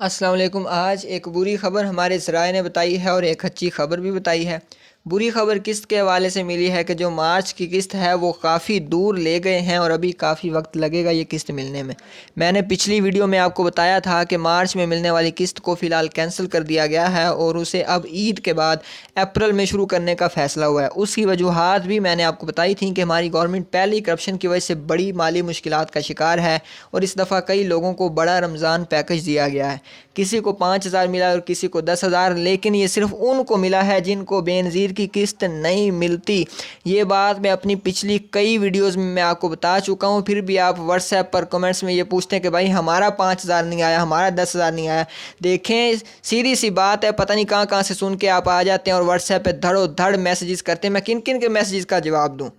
السلام علیکم۔ آج ایک بری خبر ہمارے ذرائع نے بتائی ہے اور ایک اچھی خبر بھی بتائی ہے۔ بری خبر قسط کے حوالے سے ملی ہے کہ جو مارچ کی قسط ہے وہ کافی دور لے گئے ہیں اور ابھی کافی وقت لگے گا یہ قسط ملنے میں۔ میں نے پچھلی ویڈیو میں آپ کو بتایا تھا کہ مارچ میں ملنے والی قسط کو فی الحال کینسل کر دیا گیا ہے اور اسے اب عید کے بعد اپریل میں شروع کرنے کا فیصلہ ہوا ہے۔ اس کی وجوہات بھی میں نے آپ کو بتائی تھیں کہ ہماری گورنمنٹ پہلے ہی کرپشن کی وجہ سے بڑی مالی مشکلات کا شکار ہے اور اس دفعہ کئی لوگوں کو بڑا رمضان پیکج دیا گیا ہے۔ کسی کو 5,000 ملا اور کسی کو 10,000، لیکن یہ صرف ان کو ملا ہے جن کو بے نظیر کی قسط نہیں ملتی۔ یہ بات میں اپنی پچھلی کئی ویڈیوز میں آپ کو بتا چکا ہوں، پھر بھی آپ واٹس ایپ پر کمنٹس میں یہ پوچھتے ہیں کہ بھائی ہمارا 5,000 نہیں آیا، ہمارا 10,000 نہیں آیا۔ دیکھیں سیدھی سی بات ہے، پتہ نہیں کہاں کہاں سے سن کے آپ آ جاتے ہیں اور واٹس ایپ پہ دھڑو دھڑ میسیجز کرتے ہیں۔ میں کن کن کے میسیجز کا جواب دوں؟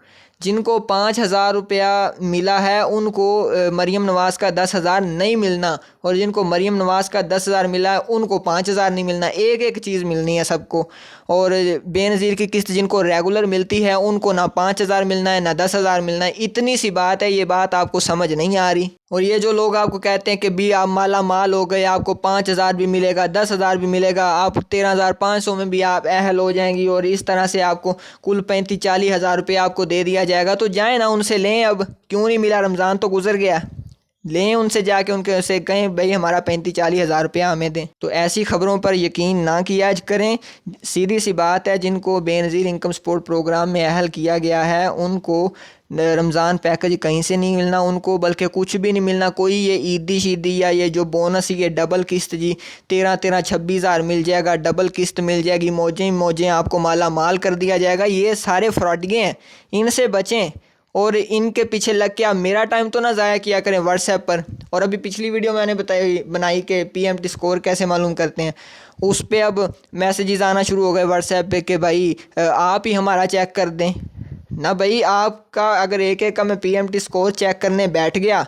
جن کو 5,000 روپیہ ملا ہے ان کو مریم نواز کا 10,000 نہیں ملنا، اور جن کو مریم نواز کا 10,000 ملا ہے ان کو 5,000 نہیں ملنا۔ ایک ایک چیز ملنی ہے سب کو۔ اور بے نظیر کی قسط جن کو ریگولر ملتی ہے ان کو نہ 5,000 ملنا ہے نہ 10,000 ملنا ہے۔ اتنی سی بات ہے، یہ بات آپ کو سمجھ نہیں آ رہی۔ اور یہ جو لوگ آپ کو کہتے ہیں کہ بھی آپ مالا مال ہو گئے، آپ کو 5,000 بھی ملے گا، 10,000 بھی ملے گا، آپ 13,500 میں بھی آپ اہل ہو جائیں گی اور اس طرح سے آپ کو کل 35-40 ہزار روپے آپ کو دے دیا جائے گا، تو جائیں نا ان سے لیں۔ اب کیوں نہیں ملا؟ رمضان تو گزر گیا، لیں ان سے جا کے، ان کے سے کہیں بھائی ہمارا 35-40 ہزار روپیہ ہمیں دیں۔ تو ایسی خبروں پر یقین نہ کیا کریں۔ سیدھی سی بات ہے، جن کو بے نظیر انکم سپورٹ پروگرام میں اہل کیا گیا ہے ان کو رمضان پیکج کہیں سے نہیں ملنا، ان کو بلکہ کچھ بھی نہیں ملنا۔ کوئی یہ عیدی شیدی یا یہ جو بونس یہ ڈبل قسط جی 13-26 ہزار مل جائے گا، ڈبل قسط مل جائے گی، موجیں موجیں آپ کو مالا مال کر دیا جائے گا، یہ سارے فراڈگے ہیں، ان سے بچیں اور ان کے پیچھے لگ کے آپ میرا ٹائم تو نہ ضائع کیا کریں واٹس ایپ پر۔ اور ابھی پچھلی ویڈیو میں نے بنائی کہ پی ایم ٹی اسکور کیسے معلوم کرتے ہیں، اس پہ اب میسیجز آنا شروع ہو گئے واٹس ایپ پہ کہ بھائی آپ ہی ہمارا چیک کر دیں۔ نہ بھائی، آپ کا اگر ایک ایک کا میں P M T score check کرنے بیٹھ گیا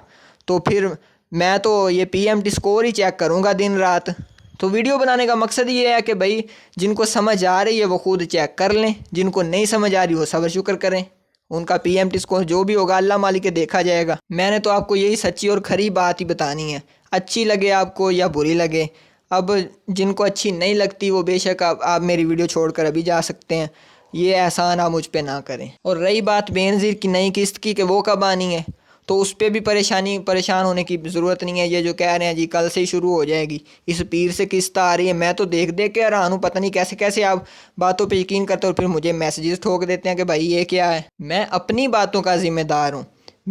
تو پھر میں تو یہ پی ایم ٹی اسکور ہی چیک کروں گا دن رات۔ تو ویڈیو بنانے کا مقصد یہ ہے کہ بھائی جن کو سمجھ آ رہی ہے وہ خود چیک کر لیں، جن کو نہیں سمجھ آ رہی وہ صبر شکر کریں، ان کا پی ایم ٹی اسکور جو بھی ہوگا اللہ مالک کے دیکھا جائے گا۔ میں نے تو آپ کو یہی سچی اور کھری بات ہی بتانی ہے، اچھی لگے آپ کو یا بری لگے۔ اب جن کو اچھی نہیں لگتی وہ بے شک آپ میری ویڈیو چھوڑ کر ابھی جا سکتے ہیں، یہ احسان آپ مجھ پہ نہ کریں۔ اور رہی بات بے نظیر کی نئی قسط کی کہ وہ کب آنی ہے، تو اس پہ بھی پریشان ہونے کی ضرورت نہیں ہے۔ یہ جو کہہ رہے ہیں جی کل سے ہی شروع ہو جائے گی، اس پیر سے قسط آ رہی ہے، میں تو دیکھ کے حیران ہوں، پتہ نہیں کیسے کیسے آپ باتوں پہ یقین کرتے اور پھر مجھے میسیجز ٹھوک دیتے ہیں کہ بھائی یہ کیا ہے۔ میں اپنی باتوں کا ذمہ دار ہوں،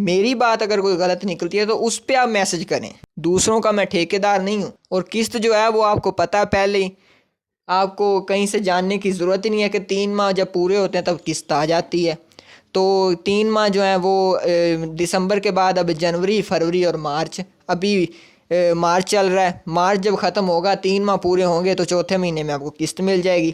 میری بات اگر کوئی غلط نکلتی ہے تو اس پہ آپ میسیج کریں، دوسروں کا میں ٹھیکیدار نہیں ہوں۔ اور قسط جو ہے وہ آپ کو پتہ ہے پہلے ہی، آپ کو کہیں سے جاننے کی ضرورت ہی نہیں ہے کہ 3 ماہ جب پورے ہوتے ہیں تب قسط آ جاتی ہے۔ تو 3 ماہ جو ہیں وہ دسمبر کے بعد اب جنوری، فروری اور مارچ، ابھی مارچ چل رہا ہے، مارچ جب ختم ہوگا 3 ماہ پورے ہوں گے تو چوتھے مہینے میں آپ کو قسط مل جائے گی۔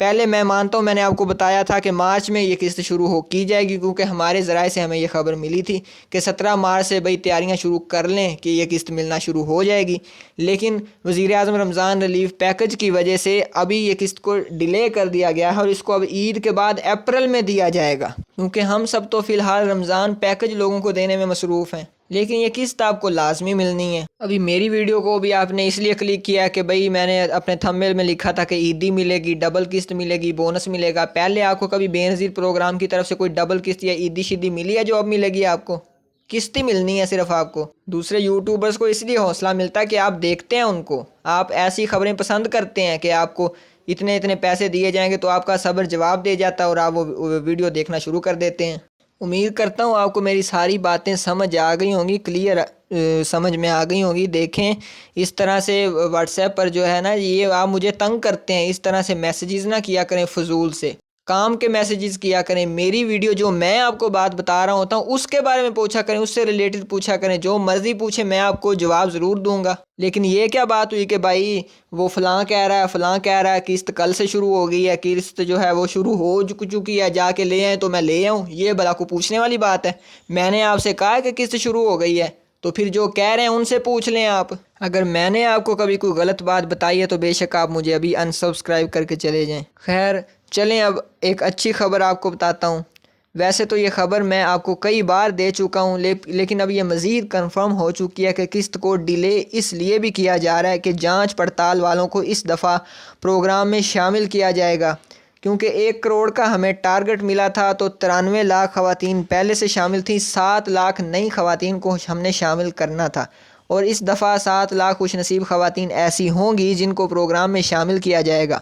پہلے میں مانتا ہوں میں نے آپ کو بتایا تھا کہ مارچ میں یہ قسط شروع کی جائے گی، کیونکہ ہمارے ذرائع سے ہمیں یہ خبر ملی تھی کہ 17 مارچ سے بھئی تیاریاں شروع کر لیں کہ یہ قسط ملنا شروع ہو جائے گی۔ لیکن وزیر اعظم رمضان ریلیف پیکج کی وجہ سے ابھی یہ قسط کو ڈیلے کر دیا گیا ہے اور اس کو اب عید کے بعد اپریل میں دیا جائے گا، کیونکہ ہم سب تو فی الحال رمضان پیکج لوگوں کو دینے میں مصروف ہیں، لیکن یہ قسط آپ کو لازمی ملنی ہے۔ ابھی میری ویڈیو کو بھی آپ نے اس لیے کلک کیا کہ بھئی میں نے اپنے تھمبنیل میں لکھا تھا کہ عیدی ملے گی، ڈبل قسط ملے گی، بونس ملے گا۔ پہلے آپ کو کبھی بے نظیر پروگرام کی طرف سے کوئی ڈبل قسط یا عیدی شیدی ملی ہے جو اب ملے گی؟ آپ کو قسط ہی ملنی ہے صرف آپ کو۔ دوسرے یوٹیوبرز کو اس لیے حوصلہ ملتا ہے کہ آپ دیکھتے ہیں ان کو، آپ ایسی خبریں پسند کرتے ہیں کہ آپ کو اتنے اتنے پیسے دیے جائیں گے تو آپ کا صبر جواب دے جاتا ہے اور آپ وہ ویڈیو دیکھنا شروع کر دیتے ہیں۔ امید کرتا ہوں آپ کو میری ساری باتیں سمجھ آ گئی ہوں گی، کلیئر سمجھ میں آ گئی ہوں گی۔ دیکھیں اس طرح سے واٹس ایپ پر جو ہے نا یہ آپ مجھے تنگ کرتے ہیں، اس طرح سے میسیجز نہ کیا کریں، فضول سے کام کے میسیجز کیا کریں۔ میری ویڈیو جو میں آپ کو بات بتا رہا ہوتا ہوں اس کے بارے میں پوچھا کریں، اس سے ریلیٹڈ پوچھا کریں، جو مرضی پوچھیں میں آپ کو جواب ضرور دوں گا۔ لیکن یہ کیا بات ہوئی کہ بھائی وہ فلاں کہہ رہا ہے، فلاں کہہ رہا ہے قسط کل سے شروع ہو گئی ہے، قسط جو ہے وہ شروع ہو چکی ہے، جا کے لے آئیں تو میں لے آؤں؟ یہ بلا کو پوچھنے والی بات ہے؟ میں نے آپ سے کہا ہے کہ قسط شروع ہو گئی ہے، تو پھر جو کہہ رہے ہیں ان سے پوچھ لیں آپ۔ اگر میں نے آپ کو کبھی کوئی غلط بات بتائی ہے تو بے شک آپ مجھے ابھی انسبسکرائب کر کے چلے جائیں۔ خیر چلیں اب ایک اچھی خبر آپ کو بتاتا ہوں۔ ویسے تو یہ خبر میں آپ کو کئی بار دے چکا ہوں، لیکن اب یہ مزید کنفرم ہو چکی ہے کہ قسط کو ڈیلے اس لیے بھی کیا جا رہا ہے کہ جانچ پڑتال والوں کو اس دفعہ پروگرام میں شامل کیا جائے گا، کیونکہ 1 کروڑ کا ہمیں ٹارگٹ ملا تھا تو 93 لاکھ خواتین پہلے سے شامل تھیں، 7 لاکھ نئی خواتین کو ہم نے شامل کرنا تھا، اور اس دفعہ 7 لاکھ خوش نصیب خواتین ایسی ہوں گی جن کو پروگرام میں شامل کیا جائے گا۔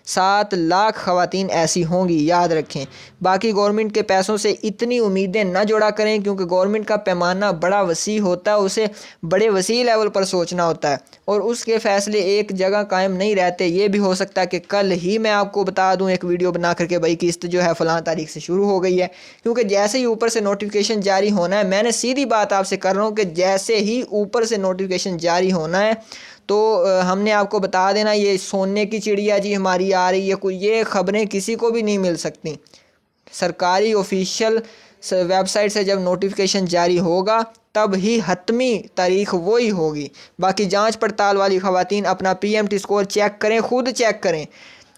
7 لاکھ خواتین ایسی ہوں گی، یاد رکھیں۔ باقی گورنمنٹ کے پیسوں سے اتنی امیدیں نہ جوڑا کریں، کیونکہ گورنمنٹ کا پیمانہ بڑا وسیع ہوتا ہے، اسے بڑے وسیع لیول پر سوچنا ہوتا ہے، اور اس کے فیصلے ایک جگہ قائم نہیں رہتے۔ یہ بھی ہو سکتا ہے کہ کل ہی میں آپ کو بتا دوں ایک ویڈیو بنا کر کے بھائی قسط جو ہے فلاں تاریخ سے شروع ہو گئی ہے، کیونکہ جیسے ہی اوپر سے نوٹیفیکیشن جاری ہونا ہے، میں نے سیدھی بات آپ سے کر رہا ہوں کہ جیسے ہی اوپر سے نوٹیفیکیشن جاری ہونا ہے تو ہم نے آپ کو بتا دینا یہ سونے کی چڑیا جی ہماری آ رہی ہے، کوئی یہ خبریں کسی کو بھی نہیں مل سکتی۔ سرکاری آفیشیل ویب سائٹ سے جب نوٹیفیکیشن جاری ہوگا تب ہی حتمی تاریخ وہی ہوگی۔ باقی جانچ پڑتال والی خواتین اپنا PMT سکور چیک کریں، خود چیک کریں،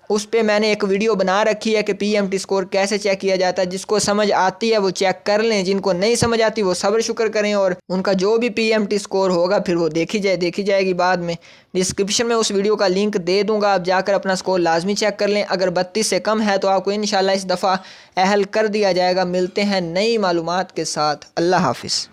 اس پہ میں نے ایک ویڈیو بنا رکھی ہے کہ PMT سکور کیسے چیک کیا جاتا ہے۔ جس کو سمجھ آتی ہے وہ چیک کر لیں، جن کو نہیں سمجھ آتی وہ صبر شکر کریں، اور ان کا جو بھی PMT سکور ہوگا پھر وہ دیکھی جائے گی بعد میں۔ ڈسکرپشن میں اس ویڈیو کا لنک دے دوں گا، آپ جا کر اپنا سکور لازمی چیک کر لیں۔ اگر 32 سے کم ہے تو آپ کو انشاءاللہ اس دفعہ اہل کر دیا جائے گا۔ ملتے ہیں نئی معلومات کے ساتھ، اللہ حافظ۔